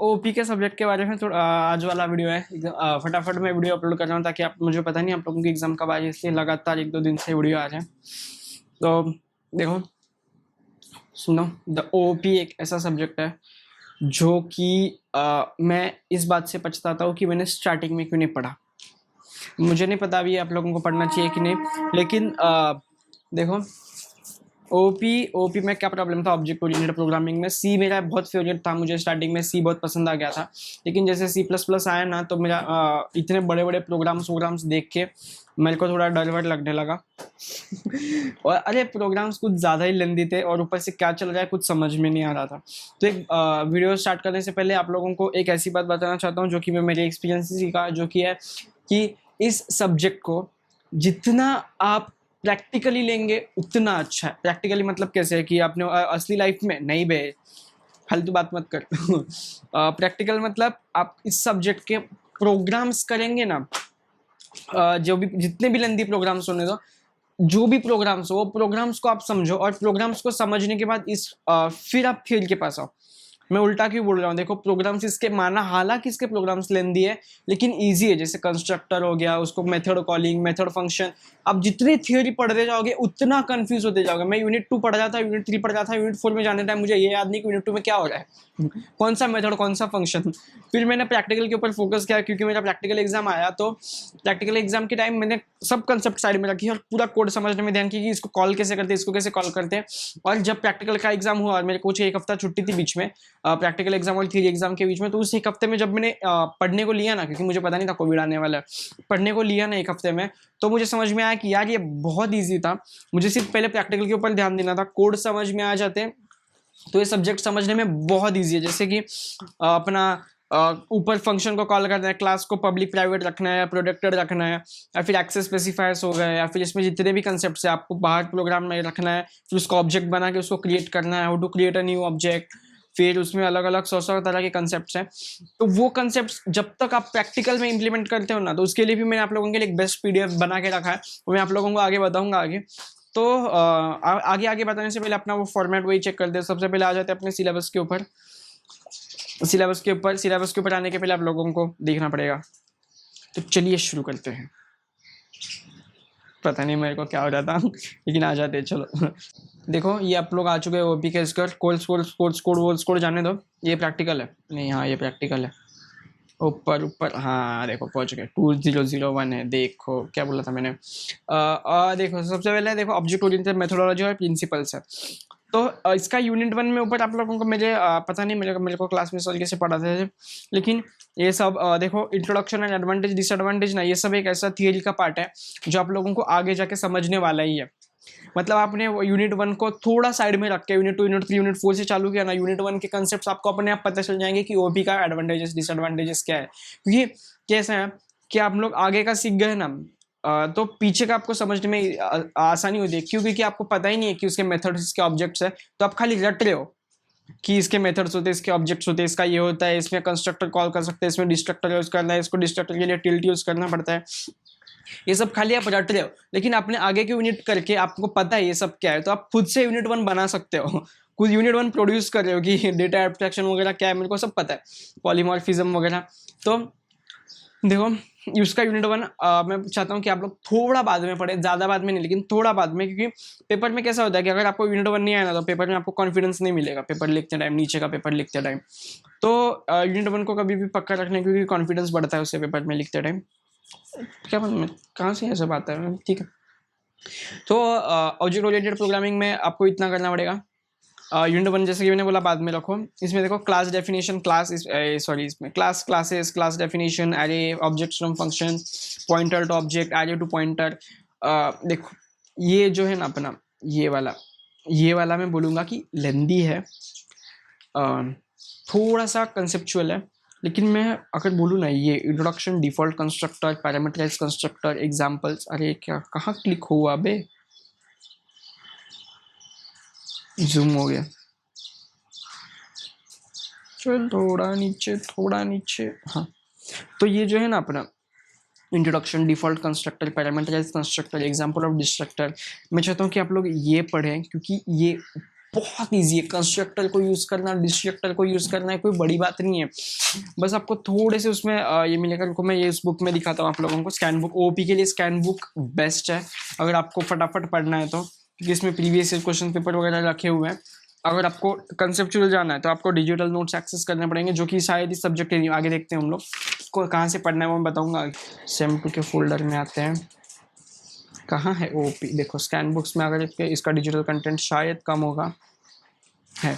OP के subject के बारे में थोड़ा आज वाला वीडियो है फटाफट मैं वीडियो अपलोड कर रहा हूँ ताकि आप मुझे पता नहीं आप लोगों की एग्जाम कब आ रही है, इसलिए लगातार 1-2 दिन से वीडियो आ रहे हैं। तो देखो सुनो, द ओपी एक ऐसा सब्जेक्ट है जो कि मैं इस बात से पछताता हूँ कि मैंने स्टार्टिंग में क्यों नहीं पढ़ा। मुझे नहीं पता अभी आप लोगों को पढ़ना चाहिए कि नहीं, लेकिन देखो ओपी में क्या प्रॉब्लम था, ऑब्जेक्ट ओरिएंटेड प्रोग्रामिंग में सी मेरा बहुत फेवरेट था, मुझे स्टार्टिंग में सी बहुत पसंद आ गया था। लेकिन जैसे सी प्लस प्लस आया ना तो मेरा इतने बड़े बड़े प्रोग्राम्स देख के मेरे को थोड़ा डर वर लगने लगा और अरे प्रोग्राम्स कुछ ज़्यादा ही लेंदी थे और ऊपर से क्या चल रहा है कुछ समझ में नहीं आ रहा था। तो एक वीडियो स्टार्ट करने से पहले आप लोगों को एक ऐसी बात बताना चाहता हूँ जो कि मैं मेरे एक्सपीरियंस से सीखा, जो कि है कि इस सब्जेक्ट को जितना आप प्रैक्टिकली लेंगे उतना अच्छा है। प्रैक्टिकली मतलब कैसे है कि आपने असली लाइफ में नहीं बे फालतू बात मत कर प्रैक्टिकल मतलब आप इस सब्जेक्ट के प्रोग्राम्स करेंगे ना, जो भी जितने भी लेंदी प्रोग्राम्स होने दो, जो भी प्रोग्राम्स हो वो प्रोग्राम्स को आप समझो और प्रोग्राम्स को समझने के बाद फिर आप थियरी के पास आओ। मैं उल्टा क्यों बोल रहा हूँ, देखो प्रोग्राम्स इसके माना हालांकि इसके प्रोग्राम्स लेंदी है लेकिन इजी है। जैसे कंस्ट्रक्टर हो गया, उसको मेथड कॉलिंग, मेथड फंक्शन, आप जितनी थियोरी पढ़ते जाओगे उतना कंफ्यूज होते जाओगे। मैं यूनिट 2 पढ़ जाता, यूनिट 3 पढ़ जाता, यूनिट 4 में जाने टाइम मुझे ये याद नहीं कि यूनिट 2 में क्या हो रहा है कौन सा मेथड कौन सा फंक्शन। फिर मैंने प्रैक्टिकल के ऊपर फोकस किया क्योंकि मेरा प्रैक्टिकल एग्जाम आया, तो प्रैक्टिकल एग्जाम के टाइम मैंने सब कंसेप्ट साइड में रखी और पूरा कोड समझने में ध्यान किया कि इसको कॉल कैसे करते हैं, इसको कैसे कॉल करते हैं। और जब प्रैक्टिकल का एग्जाम हुआ और मेरे कुछ एक हफ्ता छुट्टी थी बीच में, प्रैक्टिकल एग्जाम और थियरी एग्जाम के बीच में, तो उस एक हफ्ते में जब मैंने पढ़ने को लिया ना, क्योंकि मुझे पता नहीं था कोविड आने वाला है, पढ़ने को लिया ना एक हफ्ते में, तो मुझे समझ में आया कि यार ये बहुत ईजी था। मुझे सिर्फ पहले प्रैक्टिकल के ऊपर ध्यान देना था, कोड समझ में आ जाते तो ये सब्जेक्ट समझने में बहुत ईजी है। जैसे कि अपना ऊपर फंक्शन को कॉल करना है, क्लास को पब्लिक प्राइवेट रखना है या प्रोटेक्टेड रखना है, या फिर एक्सेस स्पेसिफायर्स हो गए, या फिर इसमें जितने भी कंसेप्ट है आपको बाहर प्रोग्राम में रखना है, फिर उसको ऑब्जेक्ट बना के उसको क्रिएट करना है, how to create a new object, फिर उसमें अलग अलग 100 तरह के कंसेप्ट हैं। तो वो कंसेप्ट जब तक आप प्रैक्टिकल में इंप्लीमेंट करते हो ना, तो उसके लिए भी मैंने आप लोगों के लिए एक बेस्ट पीडीएफ बना के रखा है, वो मैं आप लोगों को आगे बताऊंगा आगे। तो आगे आगे बताने से पहले अपना वो फॉर्मेट वही चेक कर दे। सबसे पहले आ जाते हैं अपने सिलेबस के ऊपर। सिलेबस के ऊपर आने के पहले आप लोगों को देखना पड़ेगा। तो चलिए शुरू करते हैं। पता नहीं मेरे को क्या हो रहा था लेकिन आ जाते हैं, चलो। देखो ये आप लोग आ चुके हैं ओपी के इसका कोर्स कोड जाने दो। ये प्रैक्टिकल है नहीं, हाँ ये प्रैक्टिकल है। ऊपर ऊपर हाँ देखो पहुंच गए, 2001 है। देखो क्या बोला था मैंने। देखो सबसे पहले देखो ऑब्जेक्ट ओरिएंटेड मेथोडोलॉजी और प्रिंसिपल्स है। तो इसका यूनिट 1 में ऊपर आप लोगों को मेरे पता नहीं मेरे को क्लास में इस तरीके से पढ़ाते थे, लेकिन ये सब देखो इंट्रोडक्शन एंड एडवांटेज डिसएडवांटेज ना, ये सब एक ऐसा थियरी का पार्ट है जो आप लोगों को आगे जाके समझने वाला ही है। मतलब आपने यूनिट 1 को थोड़ा साइड में रख के यूनिट 2, यूनिट 3, यूनिट 4 से चालू किया ना, यूनिट 1 के कंसेप्ट आपको अपने आप पता चल जाएंगे कि ओपी का एडवांटेजेस डिसएडवांटेजेस क्या है। क्योंकि कैसा है कि आप लोग आगे का सीख गए ना, तो पीछे का आपको समझने में आसानी होती है। क्योंकि आपको पता ही नहीं है कि उसके मेथड्स, इसके ऑब्जेक्ट्स है, तो आप खाली रट रहे हो कि इसके मेथड्स होते हैं, इसके ऑब्जेक्ट्स होते हैं, इसका ये होता है, इसमें कंस्ट्रक्टर कॉल कर सकते हैं, इसमें डिस्ट्रक्टर यूज करना है, इसको डिस्ट्रक्टर के लिए टिल्ट यूज करना पड़ता है। ये सब खाली आप रट रहे हो, लेकिन आपने आगे के यूनिट करके आपको पता है ये सब क्या है, तो आप खुद से यूनिट 1 बना सकते हो। खुद यूनिट 1 प्रोड्यूस कर रहे हो कि डेटा एब्स्ट्रैक्शन वगैरह क्या है, मेरे को सब पता है, पॉलीमॉर्फिज्म वगैरह। तो देखो उसका यूनिट 1 मैं चाहता हूँ कि आप लोग थोड़ा बाद में पढ़े, ज़्यादा बाद में नहीं लेकिन थोड़ा बाद में, क्योंकि पेपर में कैसा होता है कि अगर आपको यूनिट 1 नहीं आया ना तो पेपर में आपको कॉन्फिडेंस नहीं मिलेगा पेपर लिखते टाइम, नीचे का पेपर लिखते टाइम। तो यूनिट 1 को कभी भी पक्का रखना, क्योंकि कॉन्फिडेंस बढ़ता है उससे पेपर में लिखते टाइम। क्या मतलब कहाँ से ऐसा बात है, ठीक है। तो ऑब्जेक्ट ओरिएंटेड प्रोग्रामिंग में आपको इतना करना पड़ेगा। यूनिट 1 जैसे कि मैंने बोला बाद में रखो। इसमें देखो क्लास डेफिनेशन, इसमें classes, class definition, array, object from function, pointer to object, array to pointer. देखो ये जो है ना अपना ये वाला मैं बोलूँगा कि लेंदी है, थोड़ा सा कंसेप्चुअल है, लेकिन मैं अगर बोलूँ ना ये introduction, default constructor, parameterize constructor, examples, अरे क्या कहाँ क्लिक हुआ बे, जूम हो गया, चल थोड़ा नीचे हाँ। तो ये जो है ना अपना introduction, default constructor, parameterize constructor, example of destructor, मैं चाहता हूँ कि आप लोग ये पढ़ें, क्योंकि ये बहुत इजी है। कंस्ट्रक्टर को यूज करना, डिस्ट्रक्टर को यूज करना है, कोई बड़ी बात नहीं है। बस आपको थोड़े से उसमें ये मिलेगा। रुको मैं ये इस बुक में दिखाता हूँ आप लोगों को। स्कैन बुक, ओपी के लिए स्कैन बुक बेस्ट है अगर आपको फटाफट पढ़ना है तो, क्योंकि इसमें प्रीवियस ईयर क्वेश्चन पेपर वगैरह रखे हुए हैं। अगर आपको कंसेप्चुअल जाना है तो आपको डिजिटल नोट्स एक्सेस करने पड़ेंगे, जो कि शायद इस सब्जेक्ट के आगे देखते हैं हम लोग को कहाँ से पढ़ना है वो मैं बताऊंगा। सेम 2 के फोल्डर में आते हैं। कहाँ है ओपी? देखो स्कैन बुक्स में अगर इसका डिजिटल कंटेंट शायद कम होगा, है।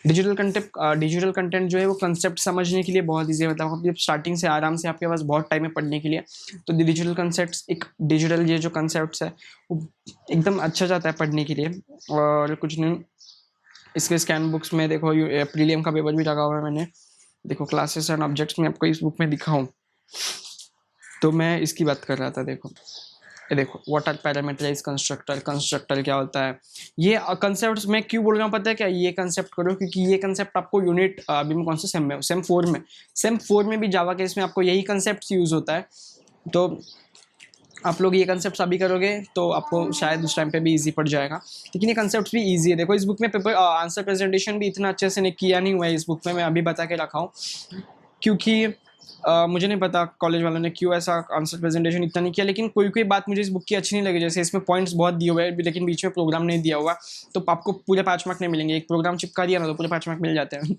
डिजिटल कंटेंट जो है वो कंसेप्ट समझने के लिए बहुत ईजी है। मतलब आप स्टार्टिंग से आराम से, आपके पास बहुत टाइम है पढ़ने के लिए, तो डिजिटल कंसेप्ट, एक डिजिटल ये जो कंसेप्ट है वो एकदम अच्छा जाता है पढ़ने के लिए। और कुछ नहीं, इसके स्कैन बुक्स में देखो प्रीलियम का पेपर भी लगा हुआ है मैंने। देखो क्लासेस एंड ऑब्जेक्ट्स में आपको इस बुक में दिखाऊं तो मैं इसकी बात कर रहा था। देखो ये देखो, what are parameterize constructor, constructor क्या होता है, ये कंसेप्ट मैं क्यों बोल रहा हूँ पता है क्या? ये कंसेप्ट करो क्योंकि ये कंसेप्ट आपको यूनिट अभी में कौन से सेम में, सेम फोर में भी जावा केस में आपको यही कंसेप्ट यूज होता है। तो आप लोग ये कंसेप्ट अभी करोगे तो आपको शायद उस टाइम पे भी इजी पड़ जाएगा। लेकिन ये कंसेप्ट भी इजी है। देखो इस बुक में पेपर आंसर प्रेजेंटेशन भी इतना अच्छे से नहीं किया नहीं हुआ है इस बुक में, मैं अभी बता के रखा हूँ। क्योंकि मुझे नहीं पता कॉलेज वालों ने क्यों ऐसा आंसर प्रेजेंटेशन इतना नहीं किया, लेकिन कोई कोई बात मुझे इस बुक की अच्छी नहीं लगी। जैसे इसमें पॉइंट्स बहुत दिए हुए हैं लेकिन बीच में प्रोग्राम नहीं दिया हुआ, तो आपको पूरे 5 मार्क नहीं मिलेंगे। एक प्रोग्राम चिपका दिया ना तो पूरे 5 मार्क मिल जाते हैं।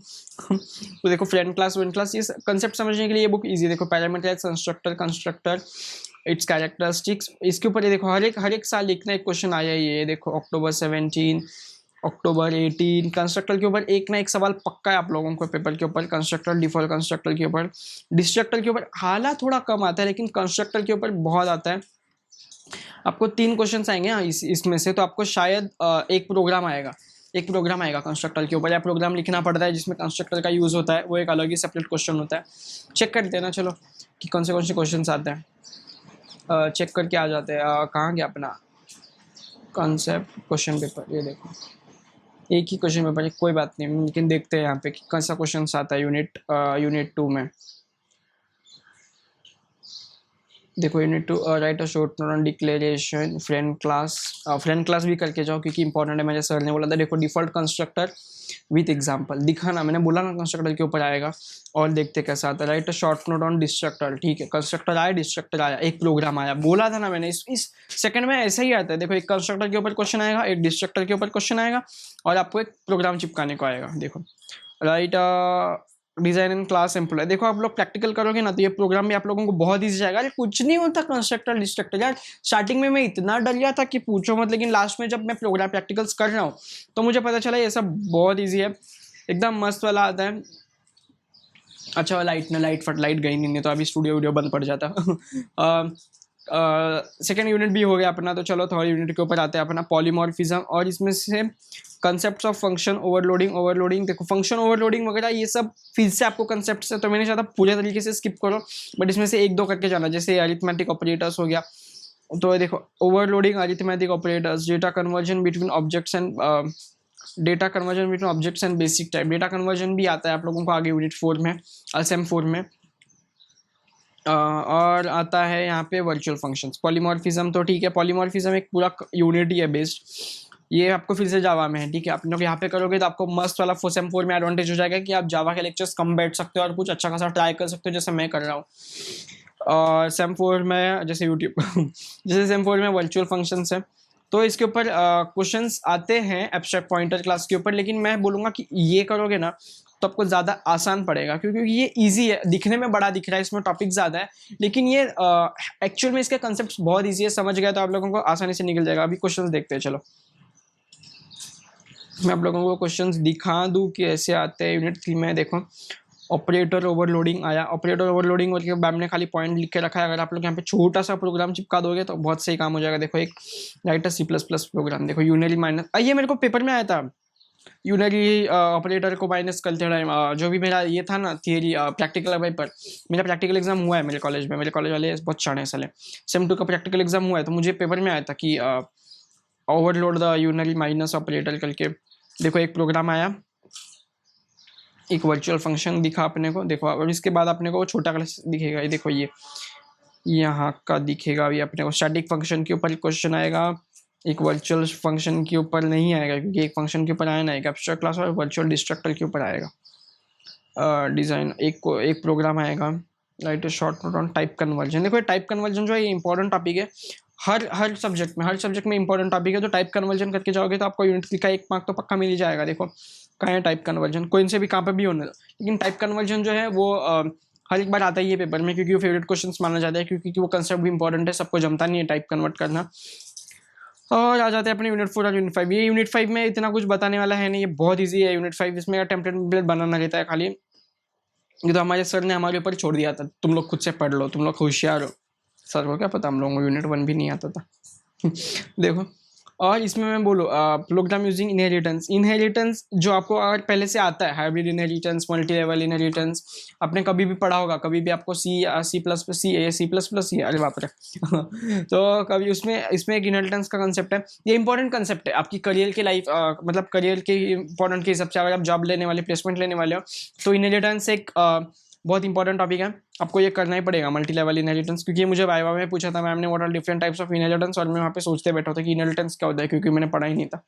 तो देखो फ्रेंड क्लास, वन क्लास, ये कंसेप्ट समझने के लिए ये बुक ईजी है। देखो parameterize constructor, constructor it's characteristics, इसके ऊपर ये देखो हर एक साल लिखना एक क्वेश्चन आया ही है। ये देखो अक्टूबर 17, अक्टूबर 18, कंस्ट्रक्टर के ऊपर एक ना एक सवाल पक्का है आप लोगों को पेपर के ऊपर। कंस्ट्रक्टर, डिफॉल्ट कंस्ट्रक्टर के ऊपर, डिस्ट्रक्टर के ऊपर हालांकि थोड़ा कम आता है लेकिन कंस्ट्रक्टर के ऊपर बहुत आता है। आपको 3 क्वेश्चन आएंगे इसमें से, तो आपको शायद एक प्रोग्राम आएगा कंस्ट्रक्टर के ऊपर, या प्रोग्राम लिखना पड़ता है जिसमें कंस्ट्रक्टर का यूज होता है, वो एक अलग ही सेपरेट क्वेश्चन होता है। चेक कर देना चलो कि कौन से क्वेश्चन आते हैं। चेक करके आ जाते हैं। कहाँ गया अपना कॉन्सेप्ट क्वेश्चन पेपर? ये देखो एक ही क्वेश्चन पेपर है, कोई बात नहीं, लेकिन देखते हैं यहाँ पे कि कौन सा क्वेश्चन आता है यूनिट 2 में। देखो unit 2, right a short note on declaration friend class भी करके जाओ क्योंकि इंपॉर्टेंट है। मुझे सर ने बोला था देखो डिफॉल्ट कंस्ट्रक्टर विथ एग्जांपल दिखाना, मैंने बोला ना कंस्ट्रक्टर के ऊपर आएगा। और देखते कैसा आता है। Right a short note on destructor, ठीक है, कंस्ट्रक्टर आया, डिस्ट्रक्टर आया, एक प्रोग्राम आया, बोला था ना मैंने। इस सेकंड में ऐसा ही आता है। देखो एक कंस्ट्रक्टर के ऊपर क्वेश्चन आएगा, एक डिस्ट्रक्टर के ऊपर क्वेश्चन आएगा, और आपको एक प्रोग्राम चिपकाने को आएगा। देखो right design in class employ. देखो आप लोग प्रैक्टिकल करोगे ना तो ये प्रोग्राम भी आप लोगों को बहुत ईजी जाएगा। अरे कुछ नहीं होता कंस्ट्रक्टर डिस्ट्रक्टर यार, स्टार्टिंग में मैं इतना डर गया था कि पूछो मत, लेकिन लास्ट में जब मैं प्रोग्राम प्रैक्टिकल्स कर रहा हूँ तो मुझे पता चला ये सब बहुत ईजी है, एकदम मस्त वाला आता है। अच्छा लाइट गई नहीं तो अभी स्टूडियो वीडियो बंद पड़ जाता। सेकेंड यूनिट भी हो गया अपना, तो चलो थर्ड यूनिट के ऊपर आते हैं अपना पॉलीमॉर्फिज्म। और इसमें से कंसेप्ट्स ऑफ फंक्शन ओवरलोडिंग। देखो फंक्शन ओवरलोडिंग वगैरह ये सब फिर से आपको कंसेप्ट है, तो मैंने चाहता पूरे तरीके से स्किप करो, बट इसमें से 1-2 करके जाना। जैसे अरिथमेटिक ऑपरेटर्स हो गया, तो देखो overloading, arithmetic operators, data conversion between objects and basic type. Data conversion भी आता है आप लोगों को आगे यूनिट 4 में, सेम 4 में। और आता है यहाँ पे वर्चुअल फंक्शंस। पॉलीमॉर्फिज्म तो ठीक है, पॉलीमॉर्फिज्म एक पूरा यूनिट ही है बेस्ड, ये आपको फिर से जावा में है, ठीक है। आप लोग यहाँ पे करोगे तो आपको मस्त वाला सेम 4 में एडवांटेज हो जाएगा कि आप जावा के लेक्चर्स कम बैठ सकते हो और कुछ अच्छा खासा ट्राई कर सकते हो, जैसे मैं कर रहा हूँ। और सेम 4 में जैसे यूट्यूब जैसे सेम 4 में वर्चुअल फंक्शंस है, तो इसके ऊपर क्वेश्चंस आते हैं एब्स्ट्रैक्ट पॉइंटर क्लास के ऊपर। लेकिन मैं बोलूँगा कि ये करोगे ना तो आपको ज़्यादा आसान पड़ेगा, क्योंकि ये इजी है, दिखने में बड़ा दिख रहा है, इसमें टॉपिक ज़्यादा है, लेकिन ये एक्चुअल में इसके कंसेप्ट बहुत इजी है। समझ गया तो आप लोगों को आसानी से निकल जाएगा। अभी क्वेश्चंस देखते हैं, चलो मैं आप लोगों को क्वेश्चंस दिखा दूँ कि ऐसे आते हैं यूनिट 3 में। देखो ऑपरेटर ओवरलोडिंग आया, ऑपरेटर ओवरलोडिंग के बाद मैंने खाली पॉइंट लिख के रखा है। अगर आप लोग यहाँ पे छोटा सा प्रोग्राम चिपका दोगे तो बहुत सही काम हो जाएगा। देखो एक राइट C++ प्रोग्राम, देखो यूनरी माइनस, ये मेरे को पेपर में आया था, यूनरी ऑपरेटर को माइनस करते टाइम, जो भी मेरा ये था ना थियरी प्रैक्टिकल पेपर, मेरा प्रैक्टिकल एग्जाम हुआ है मेरे कॉलेज में, मेरे कॉलेज वाले बहुत चाणे साले, सेम 2 का प्रैक्टिकल एग्जाम हुआ है, तो मुझे पेपर में आया था कि overload the unary minus operator करके। देखो एक प्रोग्राम आया, एक वर्चुअल फंक्शन दिखा अपने को, देखो और इसके बाद अपने को छोटा क्लास दिखेगा। ये देखो ये यहाँ का दिखेगा अभी अपने को, स्टैटिक फंक्शन के ऊपर क्वेश्चन आएगा, एक वर्चुअल फंक्शन के ऊपर नहीं आएगा, क्योंकि एक फंक्शन के ऊपर आया ना, एक एब्स्ट्रैक्ट क्लास और वर्चुअल डिस्ट्रक्टर के ऊपर आएगा। डिज़ाइन एक प्रोग्राम आएगा। Right short note on type conversion. देखो टाइप कन्वर्जन जो है ये इंपॉर्टेंट टॉपिक है, हर सब्जेक्ट में इंपॉर्टेंट टॉपिक है। तो टाइप कन्वर्जन करके जाओगे तो आपको यूनिट का 1 मार्क तो पक्का मिल ही जाएगा। देखो कहाँ है टाइप कन्वर्जन, कोई इनसे भी कहाँ पे भी होने दो, लेकिन टाइप कन्वर्जन जो है वो हर एक बार आता ही है पेपर में, क्योंकि वो फेवरेट क्वेश्चंस माना जाता है, क्योंकि वो कंसेप्ट भी इंपॉर्टेंट है, सबको जमता नहीं है टाइप कन्वर्ट करना। और आ जाते हैं अपने यूनिट 4 और यूनिट 5। ये यूनिट 5 में इतना कुछ बताने वाला है नहीं, ये बहुत ईजी है यूनिट 5। इसमें टेम्पलेट बनाना रहता है खाली। ये तो हमारे सर ने हमारे ऊपर छोड़ दिया था, तुम लोग खुद से पढ़ लो, तुम लोग होशियार हो। सर को क्या पता, हम लोगों को यूनिट 1 भी नहीं आता था। देखो, और इसमें मैं बोलूँ प्रोग्राम यूजिंग इनहेरिटेंस जो आपको अगर पहले से आता है, hybrid inheritance, multi level inheritance, आपने कभी भी पढ़ा होगा, कभी भी आपको सी प्लस प्लस अरे बाप रे तो कभी इसमें एक इनहेरिटेंस का कंसेप्ट है। ये इंपॉर्टेंट कंसेप्ट है आपकी करियर के लाइफ, मतलब करियर के इंपॉर्टेंट के हिसाब से, अगर आप जॉब लेने वाले, प्लेसमेंट लेने वाले हो, तो इनहेरिटेंस एक बहुत इंपॉर्टेंट टॉपिक है, आपको ये करना ही पड़ेगा, मल्टी लेवल इनहेरिटेंस। क्योंकि मुझे वाइवा में पूछा था मैम ने what are different types of inheritance, और मैं वहाँ पे सोचते बैठा था कि इनहेरिटेंस क्या होता है, क्योंकि मैंने पढ़ा ही नहीं था।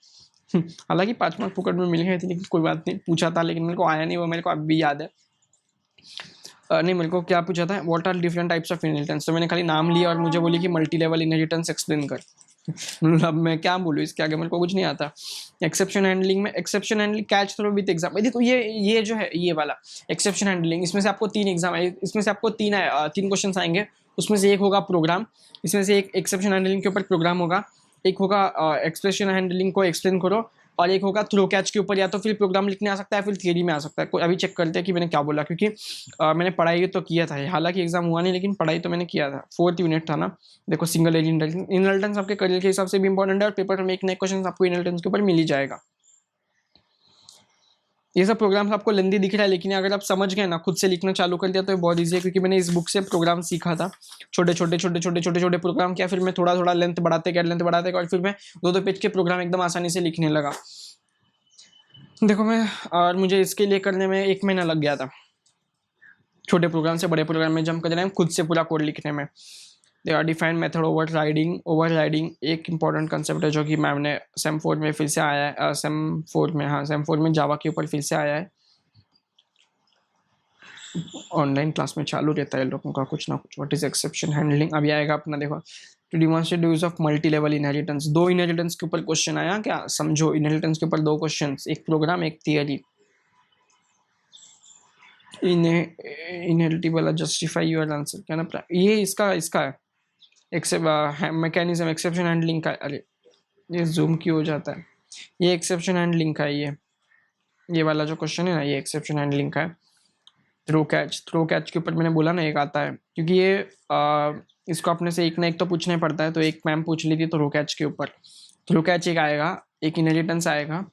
हालांकि 5 मार्क फुकट में मिल गए थे, लेकिन कोई बात नहीं, पूछा था लेकिन मेरे को आया नहीं, वो मेरे को अब भी याद है। नहीं, मेरे को क्या पूछा था, what are different types of inheritance, तो मैंने खाली नाम लिया और मुझे बोली कि मल्टी लेवल इनहेरिटेंस एक्सप्लेन कर। अब मैं क्या बोलूँ इसके आगे, मेरे को कुछ नहीं आता। Exception handling catch throw with exam. देखो ये जो है ये वाला एक्सेप्शन हैंडलिंग, इसमें से आपको 3 एग्जाम है, इसमें से आपको 3 क्वेश्चन आएंगे। उसमें से एक होगा प्रोग्राम, इसमें से एक एक्सेप्शन हैंडलिंग के ऊपर प्रोग्राम होगा, एक होगा एक्सप्रेशन हैंडलिंग को एक्सप्लेन करो, और एक होगा थ्रो कैच के ऊपर, या तो फिर प्रोग्राम लिखने आ सकता है, फिर थियरी में आ सकता है। अभी चेक करते हैं कि मैंने क्या बोला, क्योंकि मैंने पढ़ाई तो किया था, हालांकि एग्जाम हुआ नहीं, लेकिन पढ़ाई तो मैंने किया था। 4th यूनिट था ना। देखो सिंगल एज इनहेरिटेंस आपके करियर के हिसाब से भी इंपॉर्टेंट है, और पेपर में एक नए क्वेश्चन आपको इनहेरिटेंस के ऊपर मिल ही जाएगा। ये सब प्रोग्राम्स आपको लेंदी दिख रहा है, लेकिन अगर आप समझ गए ना, खुद से लिखना चालू कर दिया तो बहुत ईजी है, क्योंकि मैंने इस बुक से प्रोग्राम सीखा था। छोटे छोटे प्रोग्राम किया, फिर मैं थोड़ा लेंथ बढ़ाते गया, और फिर मैं 2 पेज के प्रोग्राम एकदम आसानी से लिखने लगा। देखो और मुझे इसके लिए करने में 1 महीना लग गया था, छोटे प्रोग्राम से बड़े प्रोग्राम में जंप करने में, खुद से पूरा कोड लिखने में। They are defined method overriding एक इंपॉर्टेंट कंसेप्ट है, जो कि मैम ने सेम 4 में फिर से आया है, सेम 4 में जावा के ऊपर फिर से आया है। ऑनलाइन क्लास में चालू रहता है लोगों का कुछ ना कुछ। व्हाट इज एक्सेप्शन हैंडलिंग, अभी आएगा अपना। देखो, to demonstrate use of multi level inheritance, 2 inheritance के ऊपर क्वेश्चन आया क्या, समझो। इनहेरिटेंस के ऊपर 2 क्वेश्चन, एक प्रोग्राम एक theory. Inheritable justify your answer, क्या ना, ये इसका है मैकेनिज्म एक्सेप्शन हैंडलिंग का। अरे ये जूम क्यों हो जाता है, ये एक्सेप्शन हैंडलिंग का है, ये वाला जो क्वेश्चन है ना, ये एक्सेप्शन हैंडलिंग का है। थ्रो कैच के ऊपर मैंने बोला ना एक आता है, क्योंकि ये इसको अपने से एक ना एक तो पूछना ही पड़ता है। तो एक मैम पूछ ली थी थ्रो कैच के ऊपर। थ्रो कैच एक आएगा, एक इनहेरिटेंस आएगा,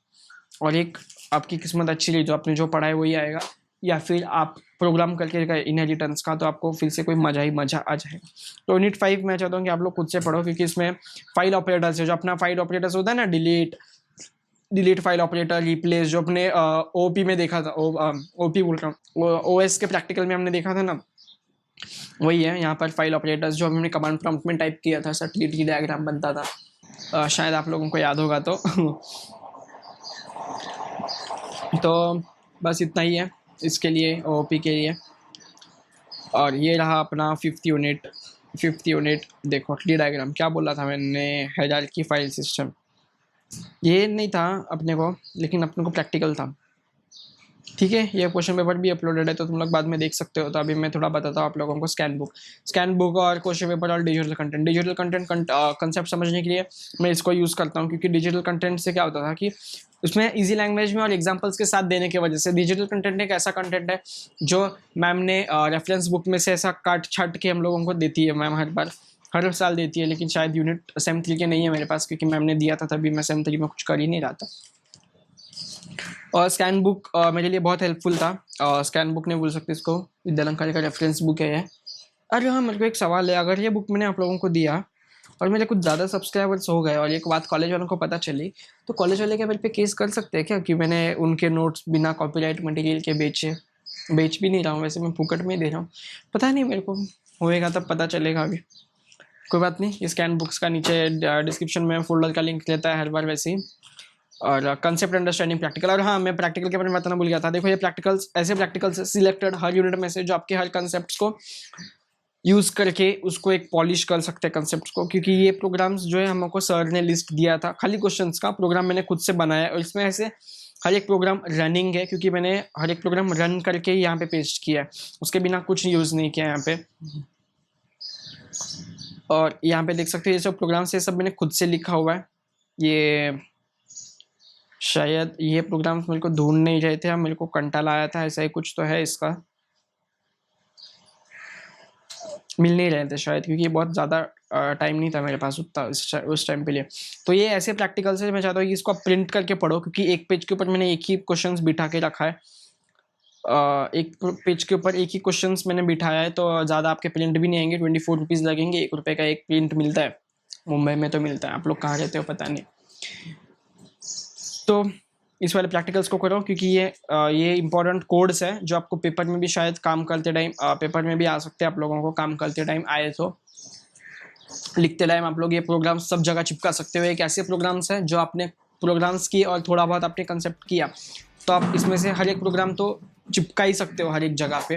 और एक आपकी किस्मत अच्छी रही जो आपने जो पढ़ा है वही आएगा, या फिर आप प्रोग्राम करके गए इनहेरिटेंस का, तो आपको फिर से कोई मजा आ जाएगा। तो यूनिट 5 मैं चाहता हूँ कि आप लोग खुद से पढ़ो, क्योंकि इसमें फाइल ऑपरेटर्स है, जो अपना फाइल ऑपरेटर्स होता है ना, डिलीट फाइल ऑपरेटर, रिप्लेस, जो अपने ओपी में देखा था, ओपी बोल रहा हूँ, ओएस के प्रैक्टिकल में हमने देखा था ना, वही है यहाँ पर फाइल ऑपरेटर्स, जो हमने कमांड प्रॉम्प्ट में टाइप किया था, सर्टिलिटी डायग्राम बनता था। शायद आप लोगों को याद होगा तो बस इतना ही है इसके लिए, ओपी के लिए। और ये रहा अपना 5th यूनिट। देखो ट्री डायग्राम क्या बोला था मैंने, हायरार्की फाइल सिस्टम, ये नहीं था अपने को, लेकिन अपने को प्रैक्टिकल था। ठीक है, ये क्वेश्चन पेपर भी अपलोडेड है, तो तुम लोग बाद में देख सकते हो। तो अभी मैं थोड़ा बताता हूँ आप लोगों को स्कैन बुक और क्वेश्चन पेपर और डिजिटल कंटेंट कंसेप्ट समझने के लिए मैं इसको यूज़ करता हूँ, क्योंकि डिजिटल कंटेंट से क्या होता था कि उसमें इजी लैंग्वेज में और एग्जांपल्स के साथ देने की वजह से। डिजिटल कंटेंट एक ऐसा कंटेंट है जो मैम ने रेफरेंस बुक में से ऐसा काट छाट के हम लोगों को देती है, मैम हर साल देती है, लेकिन शायद यूनिट सेम 3 के नहीं है मेरे पास, क्योंकि मैम ने दिया था तभी मैं सेम 3 में कुछ कर ही नहीं रहा था। और स्कैन बुक मेरे लिए बहुत हेल्पफुल था। स्कैन बुक नहीं बोल सकते इसको, विद्यालंकारी का रेफरेंस बुक है ये। अरे हाँ, मेरे को एक सवाल है, अगर ये बुक मैंने आप लोगों को दिया और मेरे कुछ ज़्यादा सब्सक्राइबर्स हो गए, और एक बात कॉलेज वालों को पता चली, तो कॉलेज वाले क्या मेरे पे केस कर सकते हैं क्या, कि मैंने उनके नोट्स बिना कॉपीराइट मटेरियल के बेच भी नहीं रहा हूँ, वैसे मैं फुकट में ही दे रहा हूँ। पता नहीं, मेरे को होएगा तब पता चलेगा। अभी कोई बात नहीं, स्कैन बुक्स का नीचे डिस्क्रिप्शन में फोल्डर का लिंक रहता है हर बार वैसे ही। और कंसेप्ट अंडरस्टैंडिंग प्रैक्टिकल, और हाँ मैं प्रैक्टिकल के बारे में बताना भूल गया था। देखो ये प्रैक्टिकल्स ऐसे प्रैक्टिकल्स सिलेक्टेड हर यूनिट में से जो आपके हर कंसेप्ट को यूज करके उसको एक पॉलिश कर सकते हैं कंसेप्ट को, क्योंकि ये प्रोग्राम्स जो है हमको सर ने लिस्ट दिया था खाली क्वेश्चंस का, प्रोग्राम मैंने खुद से बनाया और इसमें ऐसे हर एक प्रोग्राम रनिंग है, क्योंकि मैंने हर एक प्रोग्राम रन करके यहाँ पे पेस्ट किया है, उसके बिना कुछ यूज नहीं किया यहाँ पे। और यहाँ पे देख सकते हैं ये सब प्रोग्राम्स ये सब मैंने खुद से लिखा हुआ है। ये शायद ये प्रोग्राम्स मेरे को ढूंढ नहीं रहे थे, मेरे को कंटाला आया था, ऐसा ही कुछ तो है इसका, मिल नहीं रहे थे शायद, क्योंकि बहुत ज़्यादा टाइम नहीं था मेरे पास उतना उस टाइम पे लिए। तो ये ऐसे प्रैक्टिकल से मैं चाहता हूँ कि इसको आप प्रिंट करके पढ़ो, क्योंकि एक पेज के ऊपर मैंने एक ही क्वेश्चंस बिठा के रखा है, एक पेज के ऊपर एक ही क्वेश्चंस मैंने बिठाया है, तो ज़्यादा आपके प्रिंट भी नहीं आएंगे। 24 रुपीज़ लगेंगे, 1 रुपये का एक प्रिंट मिलता है, मुंबई में तो मिलता है, आप लोग कहाँ रहते हो पता नहीं। तो इस वाले प्रैक्टिकल्स को करो, क्योंकि ये इंपॉर्टेंट कोड्स है जो आपको पेपर में भी शायद काम करते टाइम पेपर में भी आ सकते हैं, आप लोगों को काम करते टाइम आए तो लिखते टाइम आप लोग ये प्रोग्राम सब जगह चिपका सकते हो। एक ऐसे प्रोग्राम्स है जो आपने प्रोग्राम्स किए और थोड़ा बहुत आपने कंसेप्ट किया, तो आप इसमें से हर एक प्रोग्राम तो चिपका ही सकते हो हर एक जगह पे,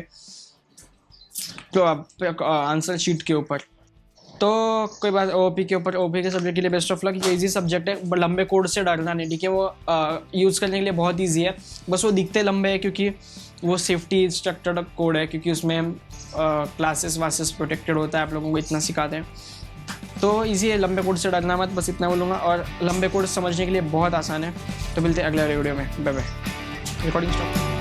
तो आप आंसर शीट के ऊपर। तो कोई बात, ओपी के ऊपर, ओपी के सब्जेक्ट के लिए बेस्ट ऑफ लक। ये इजी सब्जेक्ट है, लंबे कोड से डरना नहीं, ठीक है, वो यूज़ करने के लिए बहुत इजी है, बस वो दिखते लंबे हैं क्योंकि वो सेफ्टी स्ट्रक्चर्ड कोड है, क्योंकि उसमें क्लासेस वासेस प्रोटेक्टेड होता है, आप लोगों को इतना सिखाते हैं, तो इजी है, लंबे कोड से डरना मत, बस इतना बोलूँगा। और लंबे कोड समझने के लिए बहुत आसान है। तो मिलते हैं अगले वीडियो में, बाय बाय। Recording stop.